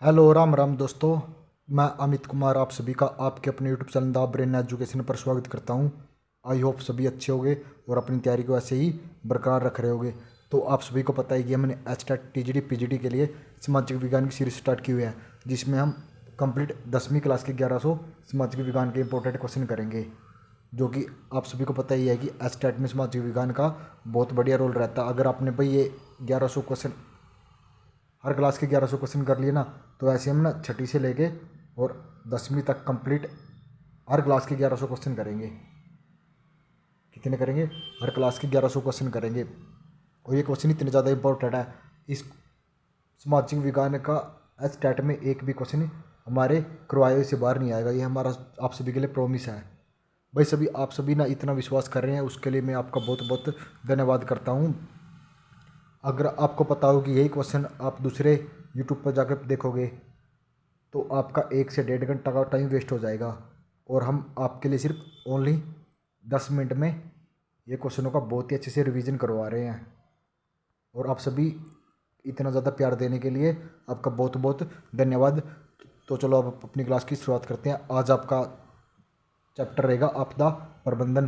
Hello Ram Ram दोस्तों। मैं अमित कुमार आप सभी का आपके अपने YouTube channel the brain education पर स्वागत करता हूं। आई होप सभी अच्छे होंगे और अपनी तैयारी को ऐसे ही बरकरार रख रहे होंगे। तो आप सभी को पता है कि हमने एचटेट टीजीडी पीजीडी के लिए सामाजिक विज्ञान की सीरीज स्टार्ट की हुई है, जिसमें हम कंप्लीट 10वीं क्लास के 1100 सामाजिक विज्ञान के इंपॉर्टेंट क्वेश्चन करेंगे, जो कि आप सभी को पता ही है कि एचटेट में सामाजिक विज्ञान का बहुत बढ़िया रोल रहता है। अगर आपने भाई ये 1100 क्वेश्चन हर क्लास के 1100 क्वेश्चन कर लिए ना, तो ऐसे हम ना छठी से लेके और 10वीं तक कंप्लीट हर क्लास के 1100 क्वेश्चन करेंगे। कितने करेंगे? हर क्लास के 1100 क्वेश्चन करेंगे। और ये क्वेश्चन इतने ज़्यादा इंपॉर्टेंट है, इस सामाजिक विज्ञान का एचटेट में एक भी क्वेश्चन हमारे करवाए से बाहर नहीं आएगा। ये हमारा आप सभी के लिए प्रॉमिस है। भाई सभी आप सभी ना इतना विश्वास कर रहे हैं, उसके लिए मैं आपका बहुत बहुत धन्यवाद करता हूँ। अगर आपको पता हो कि यही क्वेश्चन आप दूसरे यूट्यूब पर जाकर देखोगे तो आपका 1 से 1.5 घंटा का टाइम वेस्ट हो जाएगा, और हम आपके लिए सिर्फ ओनली 10 मिनट में ये क्वेश्चनों का बहुत ही अच्छे से रिवीजन करवा रहे हैं। और आप सभी इतना ज़्यादा प्यार देने के लिए आपका बहुत बहुत धन्यवाद। तो चलो अब अपनी क्लास की शुरुआत करते हैं। आज आपका चैप्टर रहेगा आपदा प्रबंधन।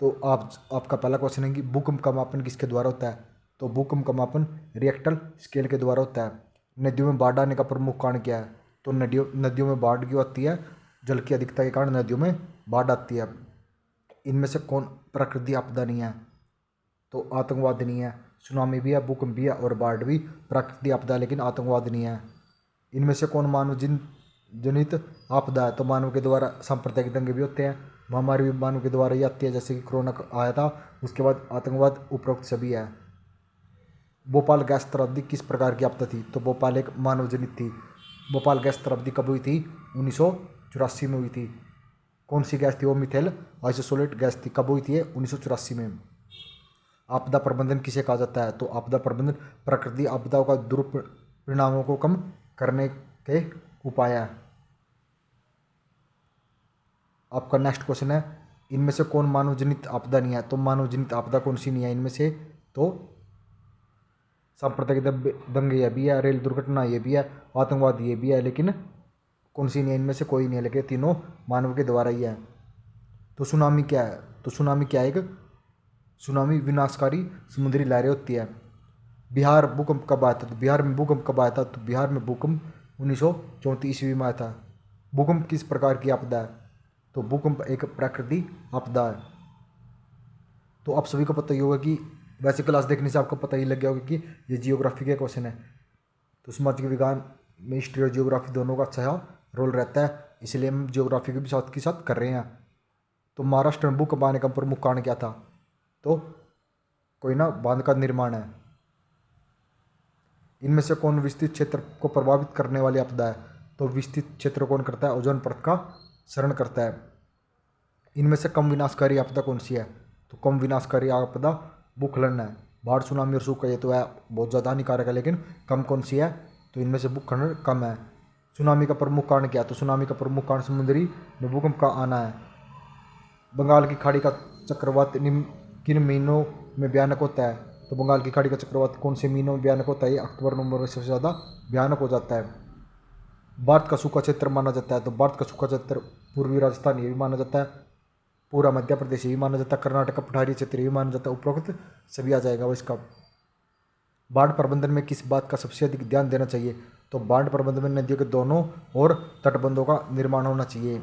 तो आपका पहला क्वेश्चन है कि भूकंप का मापन किसके द्वारा होता है? तो भूकंप का मापन रिएक्टर स्केल के द्वारा होता है। नदियों में बाढ़ आने का प्रमुख कारण क्या है? तो नदियों में बाढ़ क्यों आती है? जल की अधिकता के कारण नदियों में बाढ़ आती है। इनमें से कौन प्राकृतिक आपदा नहीं है? तो आतंकवाद नहीं है। सुनामी भी है, भूकंप भी है और बाढ़ भी प्राकृतिक आपदा है, लेकिन आतंकवाद नहीं है। इनमें से कौन मानव जनित आपदा है? तो मानव के द्वारा सांप्रदायिक दंगे भी होते हैं, महामारी भी मानव के द्वारा ही आती है, जैसे कि कोरोना आया था, उसके बाद आतंकवाद उपरोक्त सभी है। भोपाल गैस शताब्दी किस प्रकार की आपदा थी? तो भोपाल एक मानव जनित थी। भोपाल गैस शताब्दी कब हुई थी? 1984 में हुई थी। कौन सी गैस थी? वो मिथेल आइसोसोलेट गैस थी। कब हुई थी? 1984 में। आपदा प्रबंधन किसे कहा जाता है? तो आपदा प्रबंधन प्राकृतिक आपदाओं का दुष्परिणामों को कम करने के उपाय है। आपका नेक्स्ट क्वेश्चन है, इनमें से कौन मानव जनित आपदा नहीं है? तो मानव जनित आपदा कौन सी नहीं है इनमें से? तो सांप्रदायिक दंगे ये भी है, रेल दुर्घटना ये भी है, आतंकवाद ये भी है, लेकिन कौन सी नहीं है? इनमें से कोई नहीं है, लेकिन तीनों मानव के द्वारा ही है। तो सुनामी क्या है? तो सुनामी क्या है? एक सुनामी विनाशकारी समुद्री लहरें होती है। बिहार भूकंप कब आया था? तो बिहार में भूकंप कब आया था? तो बिहार में भूकंप 1934 ईस्वी में आया था। भूकंप किस प्रकार की आपदा है? तो भूकंप एक प्राकृतिक आपदा है। तो आप सभी को पता ही होगा कि वैसे क्लास देखने से आपको पता ही लग गया होगा कि ये जियोग्राफी का क्वेश्चन है। तो सामाजिक विज्ञान में हिस्ट्री और जियोग्राफी दोनों का अच्छा रोल रहता है, इसलिए हम जियोग्राफी के भी साथ के साथ कर रहे हैं। तो महाराष्ट्र में भूकंप आने का प्रमुख कारण क्या था? तो कोई ना बांध का निर्माण है। इनमें से कौन विस्तृत क्षेत्र को प्रभावित करने वाली आपदा है? तो विस्तृत क्षेत्र कौन करता है? ओजोन परत का क्षरण करता है। इनमें से कम विनाशकारी आपदा कौन सी है? तो कम विनाशकारी आपदा भूस्खलन है। बाढ़, सुनामी और सूखा ये तो है बहुत ज़्यादा हानिकारक है, लेकिन कम कौन सी है? तो इनमें से भूस्खलन कम है। सुनामी का प्रमुख कारण क्या है? तो सुनामी का प्रमुख कारण समुद्री में भूकंप का आना है। बंगाल की खाड़ी का चक्रवात किन महीनों में भयानक होता है? तो बंगाल की खाड़ी का चक्रवात कौन से महीनों में भयानक होता है? ये अक्टूबर नवंबर में सबसे ज़्यादा भयानक हो जाता है। भारत का सूखा क्षेत्र माना जाता है। तो भारत का सूखा क्षेत्र पूर्वी राजस्थान ये भी माना जाता है, पूरा मध्य प्रदेश ये भी माना जाता है, कर्नाटक का पठारी क्षेत्र ये भी माना जाता है। उपरोक्त सभी आ जाएगा वो इसका। बाढ़ प्रबंधन में किस बात का सबसे अधिक ध्यान देना चाहिए? तो बाढ़ प्रबंधन में नदियों के दोनों और तटबंधों का निर्माण होना चाहिए।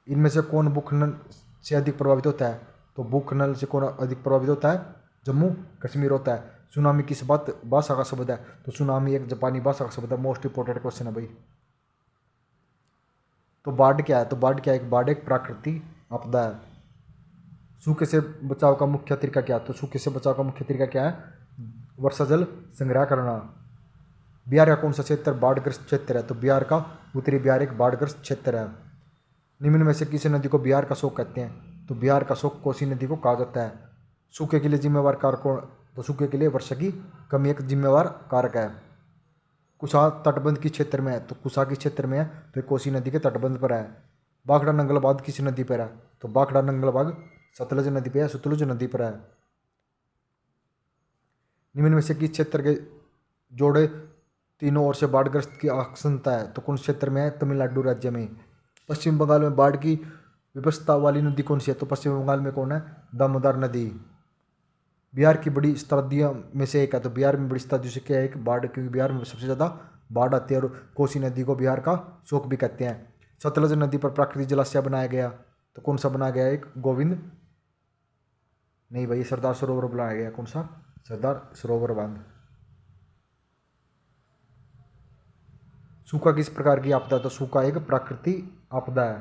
इनमें से कौन भूखनल से अधिक प्रभावित होता है? तो भूखनल से कौन अधिक प्रभावित होता है? जम्मू कश्मीर होता है। सुनामी किस भाषा का शब्द है? तो सुनामी एक जापानी भाषा का शब्द है। मोस्ट इंपोर्टेंट क्वेश्चन है भाई। तो बाढ़ क्या है? तो बाढ़ क्या है? एक बाढ़ एक प्राकृतिक आपदा है। सूखे से बचाव का मुख्य तरीका क्या है? तो सूखे से बचाव का मुख्य तरीका क्या है? वर्षा जल संग्रह करना। बिहार का कौन सा क्षेत्र बाढ़ग्रस्त क्षेत्र है? तो बिहार का उत्तरी बिहार एक बाढ़ग्रस्त क्षेत्र है। निम्न में से किस नदी को बिहार का शोक कहते हैं? तो बिहार का शोक कोसी नदी को कहा जाता है। सूखे के लिए जिम्मेवार कारक कौन? तो सूखे के लिए वर्षा की कमी एक जिम्मेवार कारक है। कुशा तटबंध किस क्षेत्र में है? तो कुशा किस क्षेत्र में है? तो कोसी नदी के तटबंध पर है। बाखड़ा नंगलबाद किस नदी पर है? तो बाखड़ा नंगलबाद सतलज नदी पर है, सतलुज नदी पर है। निम्न में से किस क्षेत्र के जोड़े तीनों ओर से बाढ़ग्रस्त की आशंका है तो कौन से क्षेत्र में है? तमिलनाडु राज्य में। पश्चिम बंगाल में बाढ़ की विपत्ता वाली नदी कौन सी है? तो पश्चिम बंगाल में कौन है? दामोदर नदी। बिहार की बड़ी स्थितियों में से एक है तो बिहार में बड़ी स्थितियों से क्या है? एक बाढ़, क्योंकि बिहार में सबसे ज़्यादा बाढ़ आती है और कोसी नदी को बिहार का शोक भी कहते हैं। सतलज नदी पर प्राकृतिक जलाशय बनाया गया तो कौन सा बनाया गया? एक गोविंद, नहीं भाई, सरदार सरोवर बनाया गया। कौन सा? सरदार सरोवर बांध। सूखा किस प्रकार की आपदा है? तो सूखा एक प्राकृतिक आपदा है।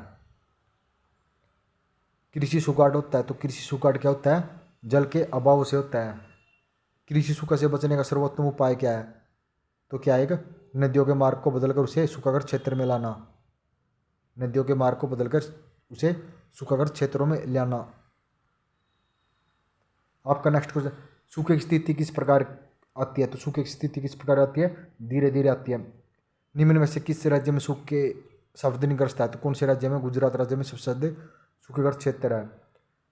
कृषि सुखाड़ होता है तो कृषि सुखाड़ क्या होता है? जल के अभाव से होता है। कृषि सूखा से बचने का सर्वोत्तम उपाय क्या है? तो क्या है? नदियों के मार्ग को बदलकर उसे सूखाग्रस्त क्षेत्र में लाना। नदियों के मार्ग को बदलकर उसे सूखाग्रस्त क्षेत्रों में लाना। आपका नेक्स्ट क्वेश्चन, सूखे की स्थिति किस प्रकार आती है? तो सूखे की स्थिति किस प्रकार आती है? धीरे धीरे आती है। निम्न में से किस राज्य में सूखे सार्वजनिकग्रस्त है? तो कौन से राज्य में? गुजरात राज्य में सबसे ज्यादा सूखेग्रस्त क्षेत्र है।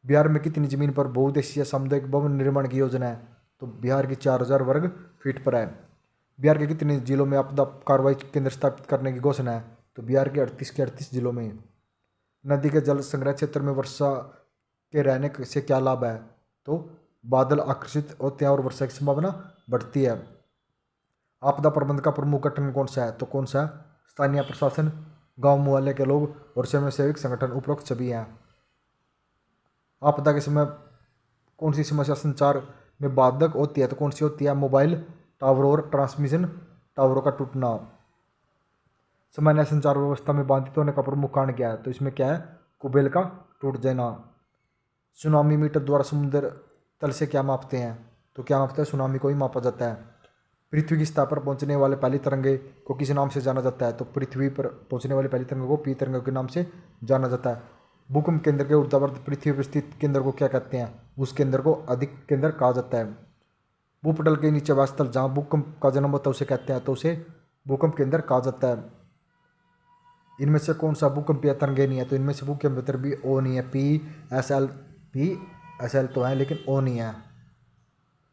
बिहार में कितनी जमीन पर बहुउद्देशीय सामुदायिक भवन निर्माण की योजना है? तो बिहार की 4000 वर्ग फीट पर है। बिहार के कितने जिलों में आपदा कार्रवाई केंद्र स्थापित करने की घोषणा है? तो बिहार के 38 जिलों में। नदी के जल संग्रह क्षेत्र में वर्षा के रहने से क्या लाभ है? तो बादल आकर्षित होते हैं और वर्षा की संभावना बढ़ती है। आपदा प्रबंधन का प्रमुख गठन कौन सा है? तो कौन सा? स्थानीय प्रशासन, गांव मुहल्ले के लोग और स्वयंसेवी संगठन, उपरोक्त सभी हैं। आपदा के समय कौन सी समस्या संचार में बाधक होती है? तो कौन सी होती है? मोबाइल टावर और ट्रांसमिशन टावरों का टूटना। सामान्य संचार व्यवस्था में बाधित होने का प्रमुख कारण क्या है? तो इसमें क्या है? कुबेल का टूट जाना। सुनामी मीटर द्वारा समुद्र तल से क्या मापते हैं? तो क्या मापते हैं? सुनामी को ही मापा जाता है। पृथ्वी की सतह पर पहुंचने वाले पहली तरंगे को किस नाम से जाना जाता है? तो पृथ्वी पर पहुंचने वाली पहली तरंगे को पी तरंगे के नाम से जाना जाता है। भूकंप केंद्र के ऊर्ध्वाधर पृथ्वी पर स्थित केंद्र को क्या कहते हैं? उस केंद्र को अधिक केंद्र कहा जाता है। भूपटल के नीचे वास्तल जहाँ भूकंप का जन्म होता है उसे कहते हैं? तो उसे भूकंप केंद्र कहा जाता है। इनमें से कौन सा भूकंपीय तरंगे नहीं है? तो इनमें से भूकंपीय तरंग भी ओ नहीं है। पी एस एल तो है लेकिन ओ नहीं है।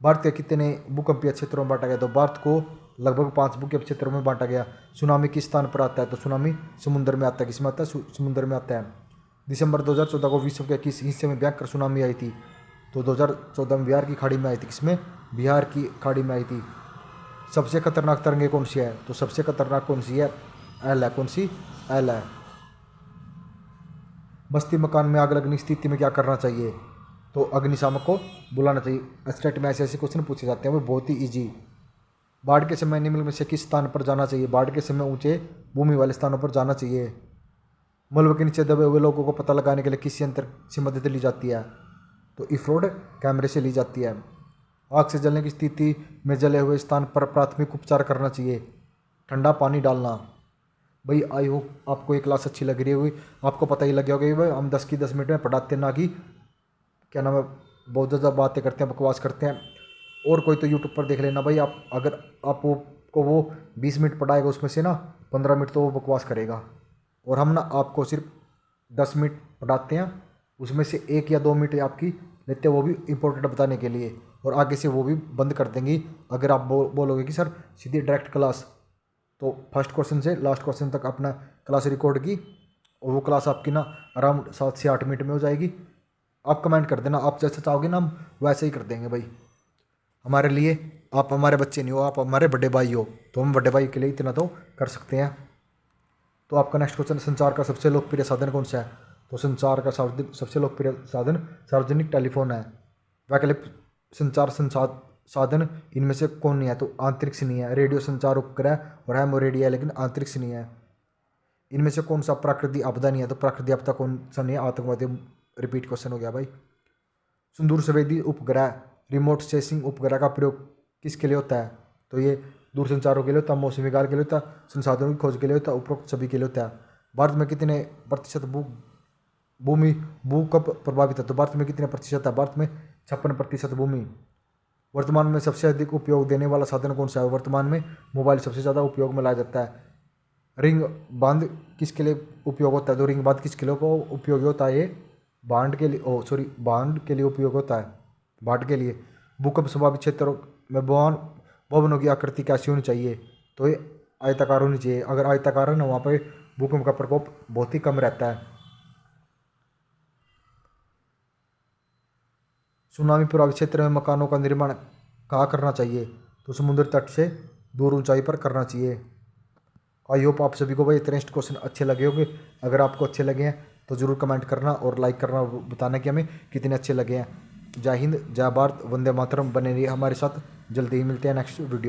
भारत के कितने भूकंपीय क्षेत्रों में बांटा गया? तो भारत को लगभग 5 भूकंपीय क्षेत्रों में बांटा गया। सुनामी किस स्थान पर आता है? तो सुनामी समुद्र में आता है। किसमें आता है? समुद्र में आता है। दिसंबर 2014 को विश्व के किस हिस्से में भयंकर सुनामी आई थी? तो 2014 में बिहार की खाड़ी में आई थी। किसमें? बिहार की खाड़ी में आई थी। सबसे खतरनाक तरंगे कौन सी है? तो सबसे खतरनाक कौन सी है? एल है। कौन सी? एल है। बस्ती मकान में आग लगने की स्थिति में क्या करना चाहिए? तो अग्निशामक को बुलाना चाहिए। स्टेट में ऐसे ऐसे क्वेश्चन पूछे जाते हैं वो बहुत ही इजी। बाढ़ के समय निम्न में से किस स्थान पर जाना चाहिए? बाढ़ के समय ऊंचे भूमि वाले स्थानों पर जाना चाहिए। मलबे के नीचे दबे हुए लोगों को पता लगाने के लिए किस यंत्र से मदद ली जाती है? तो इंफ्रारेड कैमरे से ली जाती है। आग से जलने की स्थिति में जले हुए स्थान पर प्राथमिक उपचार करना चाहिए। ठंडा पानी डालना। भाई आई होप आपको ये क्लास अच्छी लग रही होगी। आपको पता ही लग गया होगा कि भाई हम 10 की 10 मिनट में पढ़ाते ना कि क्या नाम है, बहुत ज़्यादा बातें करते हैं, बकवास करते हैं। और कोई तो यूट्यूब पर देख लेना भाई आप, अगर आपको वो 20 मिनट पढ़ाएगा उसमें से ना 15 मिनट तो वो बकवास करेगा। और हम ना आपको सिर्फ 10 मिनट पढ़ाते हैं, उसमें से 1 या 2 मिनट आपकी लेते हैं, वो भी इम्पोर्टेंट बताने के लिए, और आगे से वो भी बंद कर देंगी अगर आप बोलोगे कि सर सीधी डायरेक्ट क्लास। तो फर्स्ट क्वेश्चन से लास्ट क्वेश्चन तक अपना क्लास रिकॉर्ड की, और वो क्लास आपकी ना अराउंड 7 से 8 मिनट में हो जाएगी। आप कमेंट कर देना, आप जैसे चाहोगे ना हम वैसे ही कर देंगे भाई। हमारे लिए आप हमारे बच्चे नहीं हो, आप हमारे बड़े भाई हो, तो हम बड़े भाई के लिए इतना तो कर सकते हैं। तो आपका नेक्स्ट क्वेश्चन, संचार का सबसे लोकप्रिय साधन कौन सा है? तो संचार का सबसे लोकप्रिय साधन सार्वजनिक टेलीफोन है। वैकल्पिक संचार साधन इनमें से कौन नहीं है? तो अंतरिक्ष नहीं है। रेडियो संचार उपग्रह और हेमोरेडियो है लेकिन अंतरिक्ष नहीं है। इनमें से कौन सा प्राकृतिक आपदा नहीं है? तो प्राकृतिक आपदा कौन सा नहीं है? आतंकवादी। रिपीट क्वेश्चन हो गया भाई। सुदूर संवेदी उपग्रह रिमोट सेंसिंग उपग्रह का प्रयोग किसके लिए होता है? तो ये दूर संचारों के लिए होता है, मौसमी विज्ञान के लिए होता है, संसाधनों की खोज के लिए होता है, उपरोक्त सभी के लिए होता है। भारत में कितने प्रतिशत भूमि भूकंप प्रभावित है? तो भारत में कितने प्रतिशत है? भारत में 56% भूमि। वर्तमान में सबसे अधिक उपयोग देने वाला साधन कौन सा है? वर्तमान में मोबाइल सबसे ज़्यादा उपयोग में लाया जाता है। रिंग बांध किसके लिए उपयोग होता है? तो रिंग बांध किसके लिए उपयोग होता है? ये बांध के लिए बांध के लिए उपयोग होता है, बांध के लिए। भूकंप प्रभावित क्षेत्रों में भवनों की आकृति कैसी होनी चाहिए? तो ये आयताकार होनी चाहिए। अगर आयताकार है ना, वहाँ पे भूकंप का प्रकोप बहुत ही कम रहता है। सुनामी प्रभावित क्षेत्र में मकानों का निर्माण कहाँ करना चाहिए? तो समुद्र तट से दूर ऊंचाई पर करना चाहिए। आई होप आप सभी को भाई इतने क्वेश्चन अच्छे लगे होंगे। अगर आपको अच्छे लगे हैं तो ज़रूर कमेंट करना और लाइक करना, बताना कि हमें कितने अच्छे लगे हैं। जय हिंद, जय भारत, वंदे मातरम। बने रहिए हमारे साथ, जल्दी ही मिलते हैं नेक्स्ट वीडियो।